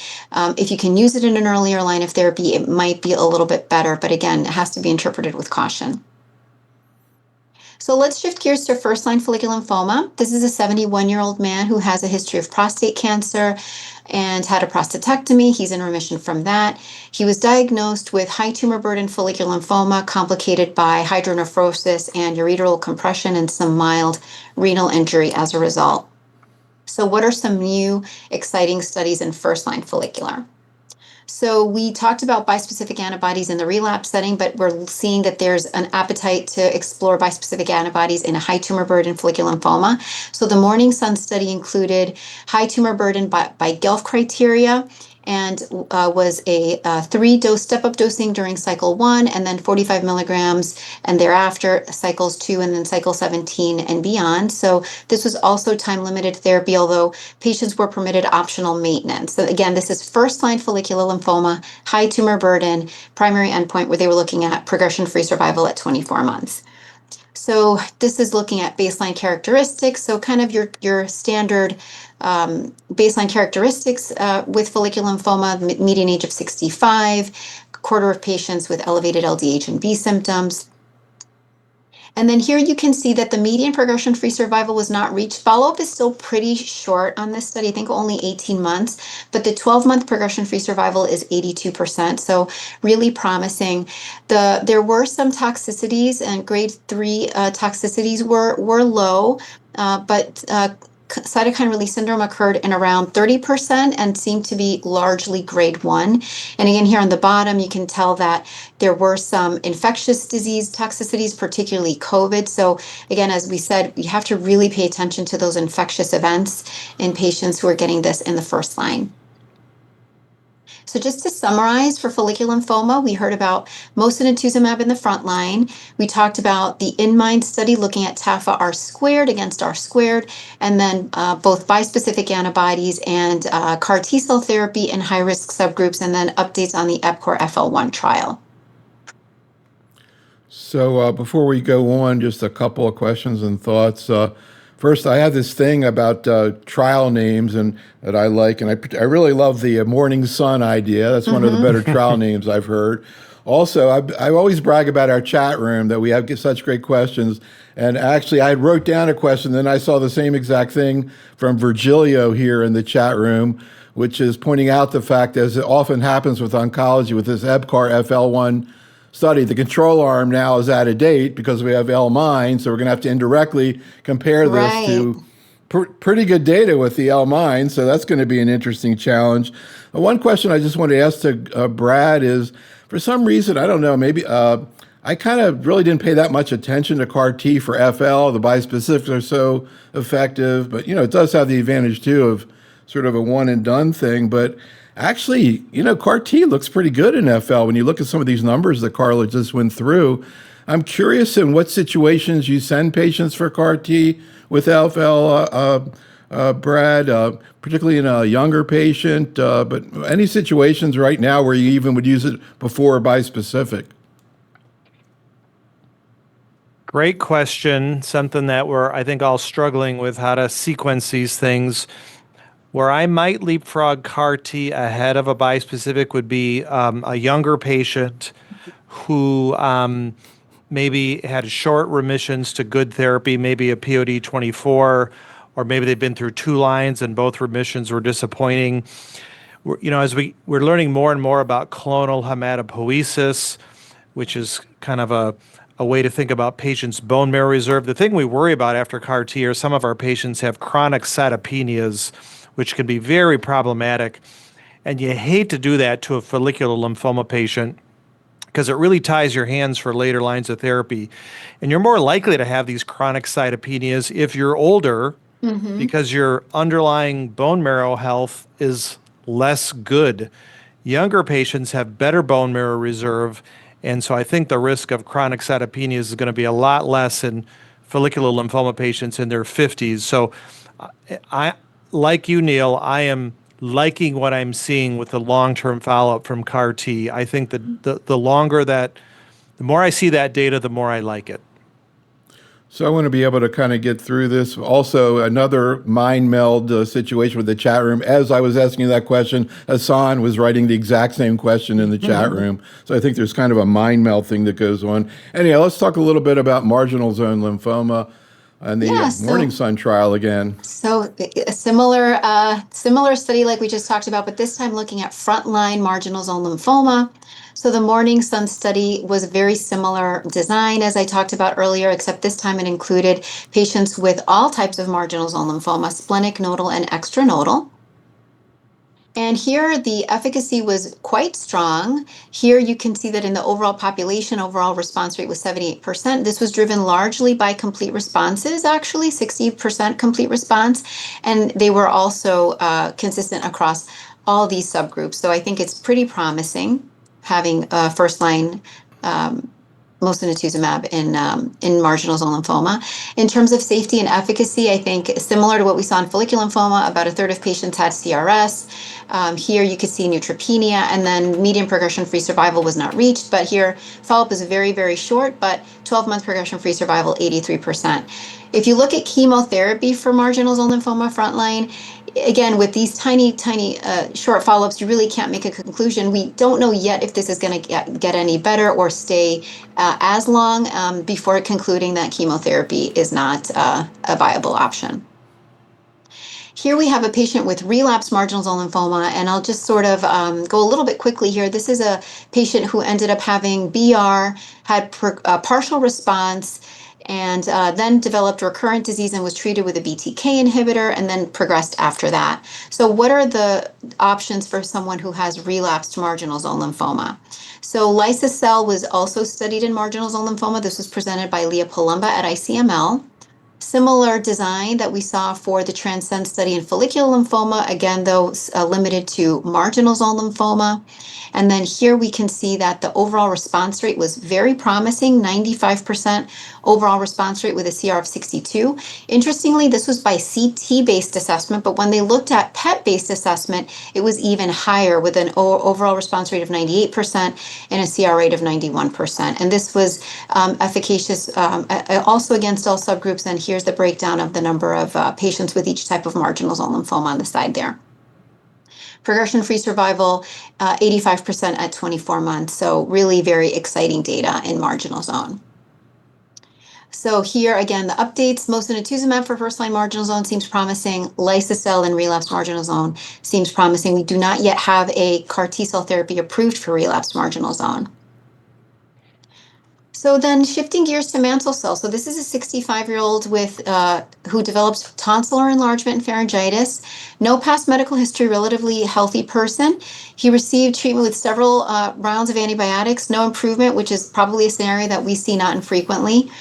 if you can use it in an earlier line of therapy, it might be a little bit better. But again, it has to be interpreted with caution. So let's shift gears to first-line follicular lymphoma. This is a 71-year-old man who has a history of prostate cancer and had a prostatectomy. He's in remission from that. He was diagnosed with high tumor burden follicular lymphoma complicated by hydronephrosis and ureteral compression and some mild renal injury as a result. So what are some new exciting studies in first-line follicular? So we talked about bispecific antibodies in the relapse setting, but we're seeing that there's an appetite to explore bispecific antibodies in a high tumor burden follicular lymphoma. So the Morning Sun study included high tumor burden by Guelph criteria and was a 3-dose step-up dosing during cycle 1 and then 45 milligrams and thereafter cycles 2 and then cycle 17 and beyond. So this was also time-limited therapy, although patients were permitted optional maintenance. So again, this is first-line follicular lymphoma, high tumor burden, primary endpoint where they were looking at progression-free survival at 24 months. So this is looking at baseline characteristics. So kind of your standard baseline characteristics with follicular lymphoma, median age of 65, quarter of patients with elevated LDH and B symptoms. And then here you can see that the median progression-free survival was not reached. Follow-up is still pretty short on this study, I think only 18 months, but the 12-month progression-free survival is 82%, so really promising. There were some toxicities, and grade 3 toxicities were low, but cytokine release syndrome occurred in around 30% and seemed to be largely grade 1. And again, here on the bottom, you can tell that there were some infectious disease toxicities, particularly COVID. So again, as we said, we have to really pay attention to those infectious events in patients who are getting this in the first line. So just to summarize, for follicular lymphoma, we heard about mosunetuzumab in the front line. We talked about the INMIND study looking at TAFA-R squared against R squared, and then both bispecific antibodies and CAR T-cell therapy in high-risk subgroups, and then updates on the EPCOR FL1 trial. So before we go on, just a couple of questions and thoughts. First, I have this thing about trial names and that I like, and I really love the Morning Sun idea. That's one of the better trial names I've heard. Also, I always brag about our chat room that we have such great questions. And actually, I wrote down a question, then I saw the same exact thing from Virgilio here in the chat room, which is pointing out the fact, as it often happens with oncology, with this EBCAR FL1 study, the control arm now is out of date because we have L-MIND, so we're going to have to indirectly compare this to pretty good data with the L-MIND, so that's going to be an interesting challenge. One question I just want to ask to Brad is, for some reason, I don't know, maybe I kind of really didn't pay that much attention to CAR T for FL. The bispecifics are so effective, but it does have the advantage too of sort of a one and done thing. But actually, CAR T looks pretty good in FL when you look at some of these numbers that Carla just went through. I'm curious in what situations you send patients for CAR T with FL, Brad, particularly in a younger patient, but any situations right now where you even would use it before a bispecific? Great question. Something that we're, I think, all struggling with how to sequence these things. Where I might leapfrog CAR T ahead of a bispecific would be a younger patient who maybe had short remissions to good therapy, maybe a POD24, or maybe they've been through 2 lines and both remissions were disappointing. As we're learning more and more about clonal hematopoiesis, which is kind of a way to think about patients' bone marrow reserve. The thing we worry about after CAR T are some of our patients have chronic cytopenias, which can be very problematic. And you hate to do that to a follicular lymphoma patient because it really ties your hands for later lines of therapy. And you're more likely to have these chronic cytopenias if you're older because your underlying bone marrow health is less good. Younger patients have better bone marrow reserve, and so I think the risk of chronic cytopenias is going to be a lot less in follicular lymphoma patients in their 50s. So like you, Neil, I am liking what I'm seeing with the long-term follow-up from CAR T. I think that the more I see that data, the more I like it. So I want to be able to kind of get through this. Also, another mind meld situation with the chat room. As I was asking that question, Hassan was writing the exact same question in the chat room. So I think there's kind of a mind meld thing that goes on. Anyhow, let's talk a little bit about marginal zone lymphoma and the Morning Sun trial again. So a similar study like we just talked about, but this time looking at frontline marginal zone lymphoma. So the Morning Sun study was a very similar design as I talked about earlier, except this time it included patients with all types of marginal zone lymphoma, splenic, nodal, and extranodal. And here the efficacy was quite strong. Here you can see that in the overall population, overall response rate was 78%. This was driven largely by complete responses, actually 60% complete response. And they were also consistent across all these subgroups. So I think it's pretty promising having first-line mosunetuzumab in marginal zone lymphoma. In terms of safety and efficacy, I think similar to what we saw in follicular lymphoma, about a third of patients had CRS. Here you could see neutropenia, and then median progression-free survival was not reached, but here follow-up is very, very short, but 12-month progression-free survival, 83%. If you look at chemotherapy for marginal zone lymphoma frontline, again, with these tiny short follow-ups, you really can't make a conclusion. We don't know yet if this is going to get any better or stay as long before concluding that chemotherapy is not a viable option. Here we have a patient with relapsed marginal zone lymphoma, and I'll just sort of go a little bit quickly here. This is a patient who ended up having BR, had partial response, and then developed recurrent disease and was treated with a BTK inhibitor and then progressed after that. So what are the options for someone who has relapsed marginal zone lymphoma? So liso-cel was also studied in marginal zone lymphoma. This was presented by Leah Palumba at ICML. Similar design that we saw for the Transcend study in follicular lymphoma, again, though limited to marginal zone lymphoma. And then here we can see that the overall response rate was very promising, 95% overall response rate with a CR of 62. Interestingly, this was by CT-based assessment, but when they looked at PET-based assessment, it was even higher with an overall response rate of 98% and a CR rate of 91%. And this was efficacious also against all subgroups, and here's the breakdown of the number of patients with each type of marginal zone lymphoma on the side there. Progression-free survival, 85% at 24 months. So really very exciting data in marginal zone. So here again, the updates: mosunetuzumab for first-line marginal zone seems promising. Liso-cel in relapsed marginal zone seems promising. We do not yet have a CAR T-cell therapy approved for relapsed marginal zone. So then shifting gears to mantle cell. So this is a 65-year-old with who develops tonsillar enlargement and pharyngitis. No past medical history, relatively healthy person. He received treatment with several rounds of antibiotics, no improvement, which is probably a scenario that we see not infrequently.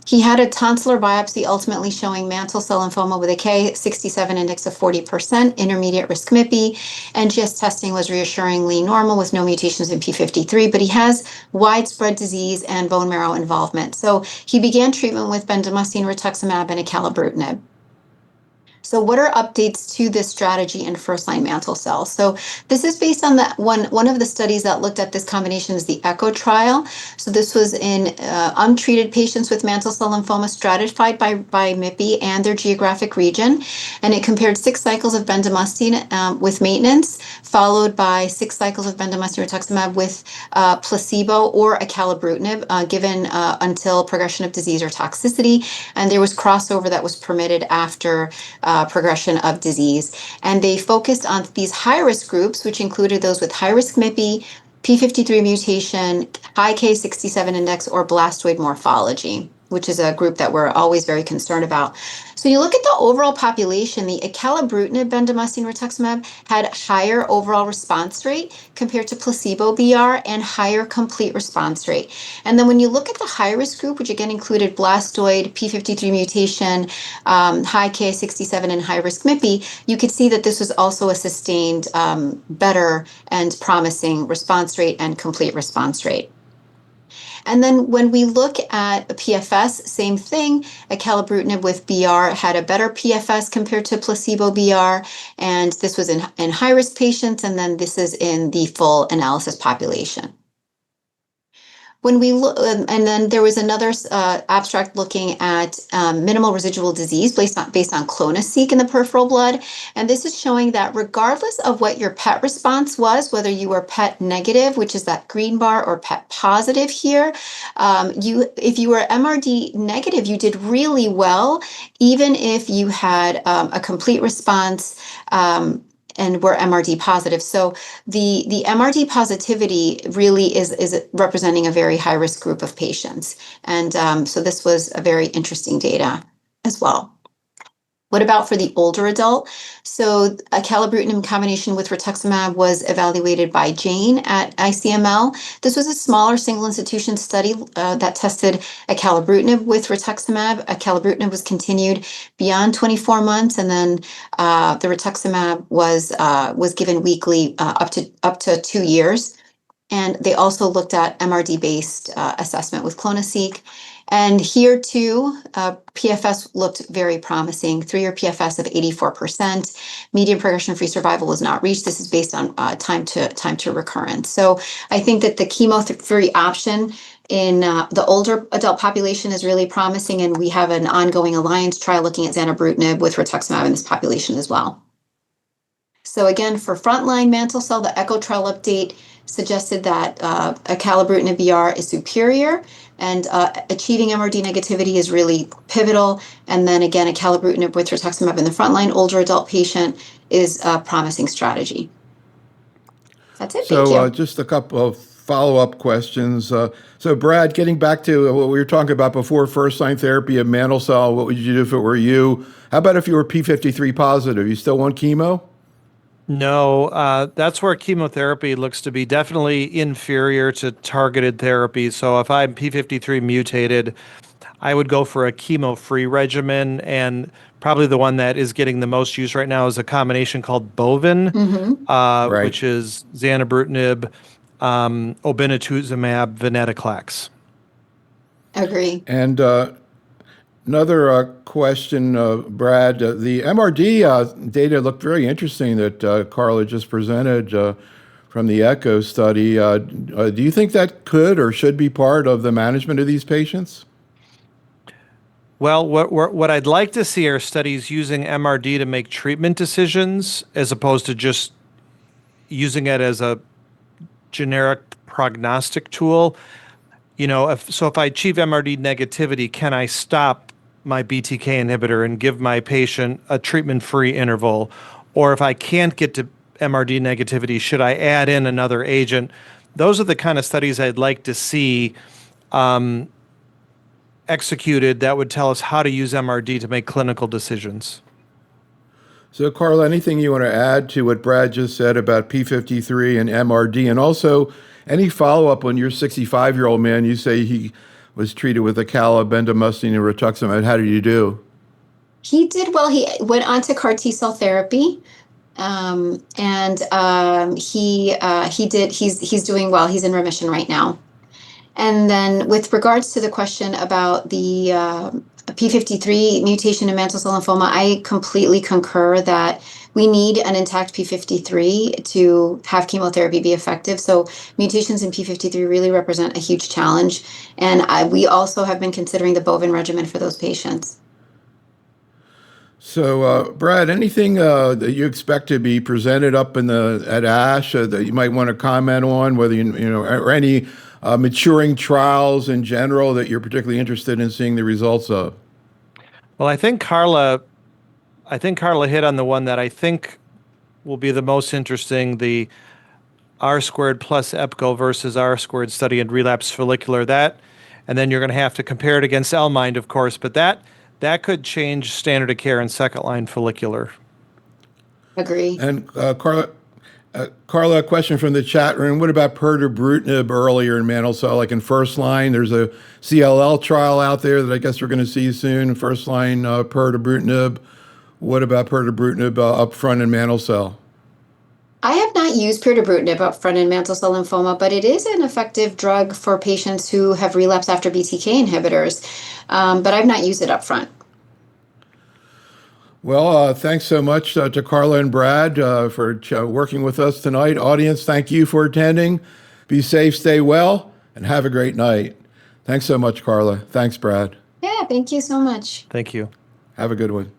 He had a tonsillar biopsy ultimately showing mantle cell lymphoma with a K67 index of 40%, intermediate risk MIPI, and GIST testing was reassuringly normal with no mutations in P53, but he has widespread disease and bone marrow involvement. So he began treatment with bendamustine, rituximab, and acalabrutinib. So what are updates to this strategy in first-line mantle cell? So this is based on that one of the studies that looked at this combination is the ECHO trial. So this was in untreated patients with mantle cell lymphoma stratified by MIPI and their geographic region. And it compared 6 cycles of bendamustine with maintenance, followed by 6 cycles of bendamustine rituximab with placebo or acalabrutinib given until progression of disease or toxicity. And there was crossover that was permitted after progression of disease. And they focused on these high-risk groups, which included those with high-risk MIPI, P53 mutation, high K67 index, or blastoid morphology, which is a group that we're always very concerned about. So you look at the overall population, the acalabrutinib bendamustine rituximab had higher overall response rate compared to placebo BR and higher complete response rate. And then when you look at the high-risk group, which again included blastoid, P53 mutation, high K67, and high-risk MIPI, you could see that this was also a sustained better and promising response rate and complete response rate. And then when we look at PFS, same thing. Acalabrutinib with BR had a better PFS compared to placebo BR, and this was in high-risk patients, and then this is in the full analysis population. When we look, and then there was another abstract looking at minimal residual disease based on clonoSEQ in the peripheral blood, and this is showing that regardless of what your PET response was, whether you were PET negative, which is that green bar, or PET positive here, if you were MRD negative, you did really well, even if you had a complete response. And were MRD positive. So the MRD positivity really is representing a very high-risk group of patients. And so this was a very interesting data as well. What about for the older adult? So acalabrutinib in combination with rituximab was evaluated by Jane at ICML. This was a smaller single institution study that tested acalabrutinib with rituximab. Acalabrutinib was continued beyond 24 months, and then the rituximab was given weekly up to 2 years. And they also looked at MRD-based assessment with clonoSEQ. And here too, PFS looked very promising. 3-year PFS of 84%. Median progression-free survival was not reached. This is based on time to recurrence. So I think that the chemo-free option in the older adult population is really promising, and we have an ongoing alliance trial looking at zanubrutinib with rituximab in this population as well. So again, for frontline mantle cell, the ECHO trial update suggested that acalabrutinib BR is superior, and achieving MRD negativity is really pivotal. And then again, acalabrutinib with rituximab in the frontline older adult patient is a promising strategy. That's it. Thank you. Just a couple of follow-up questions. So Brad, getting back to what we were talking about before, first-line therapy of mantle cell, what would you do if it were you? How about if you were P53 positive? You still want chemo? No, that's where chemotherapy looks to be definitely inferior to targeted therapy. So if I'm P53 mutated, I would go for a chemo-free regimen, and probably the one that is getting the most use right now is a combination called BOVIN, Right. which is zanubrutinib, obinutuzumab, venetoclax. Agree. And another question, Brad, the MRD data looked very interesting that Carla just presented from the ECHO study. Do you think that could or should be part of the management of these patients? Well, what I'd like to see are studies using MRD to make treatment decisions as opposed to just using it as a generic prognostic tool. You know, if I achieve MRD negativity, can I stop my BTK inhibitor and give my patient a treatment-free interval? Or if I can't get to MRD negativity, should I add in another agent? Those are the kind of studies I'd like to see executed that would tell us how to use MRD to make clinical decisions. So, Carla, anything you want to add to what Brad just said about P53 and MRD? And also, any follow-up on your 65-year-old man? You say he was treated with acala, bendamustine, and rituximab. How did you do? He did well. He went on to CAR T-cell therapy, and he's doing well. He's in remission right now. And then with regards to the question about the P53 mutation in mantle cell lymphoma, I completely concur that we need an intact P53 to have chemotherapy be effective. So mutations in P53 really represent a huge challenge. And we also have been considering the BOVIN regimen for those patients. So, Brad, anything that you expect to be presented up at ASH that you might want to comment on, whether you know, or any maturing trials in general that you're particularly interested in seeing the results of? Well, I think Carla hit on the one that I think will be the most interesting, the R squared plus EPCO versus R squared study in relapsed follicular. That, and then you're going to have to compare it against L-MIND, of course, but that could change standard of care in second-line follicular. Agree. And Carla, a question from the chat room. What about pirtobrutinib earlier in mantle cell, like in first line? There's a CLL trial out there that I guess we're going to see soon, first line pirtobrutinib. What about pirtobrutinib up front in mantle cell? I have not used pirtobrutinib up front in mantle cell lymphoma, but it is an effective drug for patients who have relapsed after BTK inhibitors. But I've not used it up front. Well, thanks so much to Carla and Brad for working with us tonight. Audience, thank you for attending. Be safe, stay well, and have a great night. Thanks so much, Carla. Thanks, Brad. Yeah, thank you so much. Thank you. Have a good one.